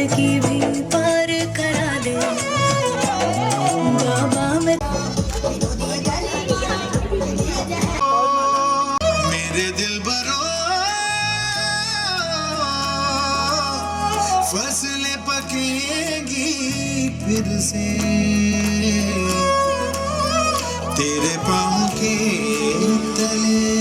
जिंदगी भी पार करा दे बाबा मैं मेरे दिल बरो फसलें पकेगी फिर से तेरे पाँव के तले